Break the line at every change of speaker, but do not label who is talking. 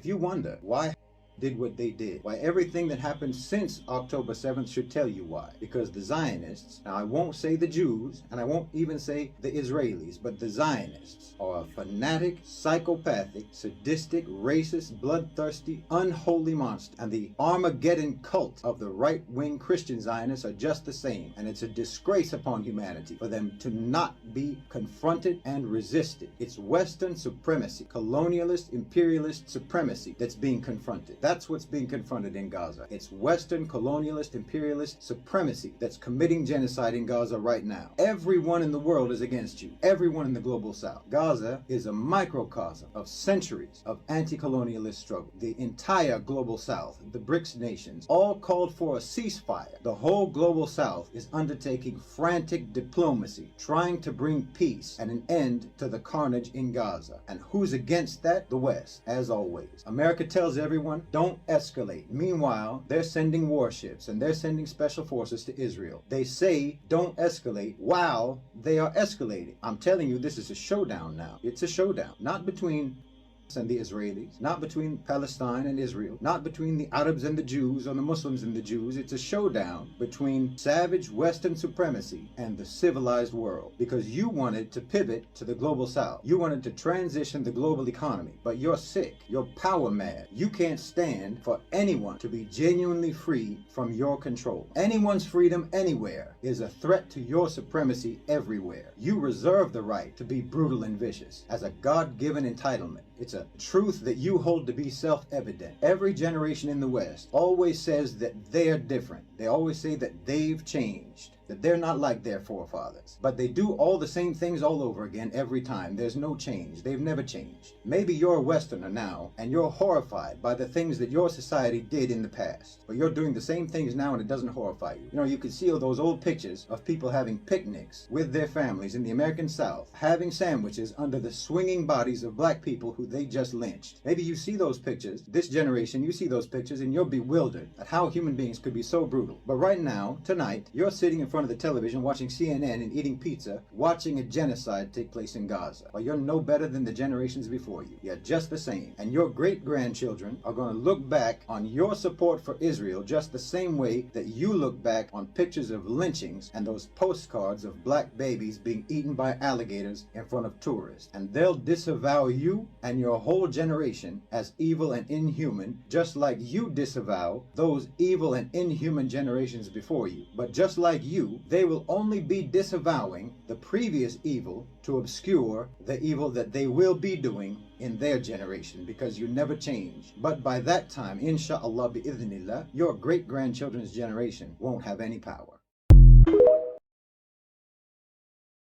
If you wonder why did what they did, why everything that happened since October 7th should tell you why. Because the Zionists, now I won't say the Jews, and I won't even say the Israelis, but the Zionists are a fanatic, psychopathic, sadistic, racist, bloodthirsty, unholy monster. And the Armageddon cult of the right-wing Christian Zionists are just the same. And it's a disgrace upon humanity for them to not be confronted and resisted. It's Western supremacy, colonialist, imperialist supremacy that's being confronted. That's what's being confronted in Gaza. It's Western colonialist imperialist supremacy that's committing genocide in Gaza right now. Everyone in the world is against you. Everyone in the global south. Gaza is a microcosm of centuries of anti-colonialist struggle. The entire global south, the BRICS nations, all called for a ceasefire. The whole global south is undertaking frantic diplomacy, trying to bring peace and an end to the carnage in Gaza. And who's against that? The West, as always. America tells everyone, don't escalate. Meanwhile, they're sending warships and they're sending special forces to Israel. They say don't escalate while they are escalating. I'm telling you, this is a showdown now. It's a showdown, not between and the Israelis, not between Palestine and Israel, not between the Arabs and the Jews or the Muslims and the Jews. It's a showdown between savage Western supremacy and the civilized world, because you wanted to pivot to the global south. You wanted to transition the global economy, but you're sick. You're power mad. You can't stand for anyone to be genuinely free from your control. Anyone's freedom anywhere is a threat to your supremacy everywhere. You reserve the right to be brutal and vicious as a God-given entitlement. It's a truth that you hold to be self-evident. Every generation in the West always says that they're different. They always say that they've changed, that they're not like their forefathers. But they do all the same things all over again every time. There's no change. They've never changed. Maybe you're a Westerner now, and you're horrified by the things that your society did in the past. But you're doing the same things now and it doesn't horrify you. You know, you can see all those old pictures of people having picnics with their families in the American South, having sandwiches under the swinging bodies of black people who they just lynched. Maybe you see those pictures, this generation, you see those pictures and you're bewildered at how human beings could be so brutal. But right now, tonight, you're sitting in front of the television watching CNN and eating pizza, watching a genocide take place in Gaza. Well, you're no better than the generations before you. You're just the same. And your great-grandchildren are going to look back on your support for Israel just the same way that you look back on pictures of lynchings and those postcards of black babies being eaten by alligators in front of tourists. And they'll disavow you and your whole generation as evil and inhuman, just like you disavow those evil and inhuman generations before you. But just like you, they will only be disavowing the previous evil to obscure the evil that they will be doing in their generation, because you never change. But by that time, inshallah bi'idhnillah, your great-grandchildren's generation won't have any power.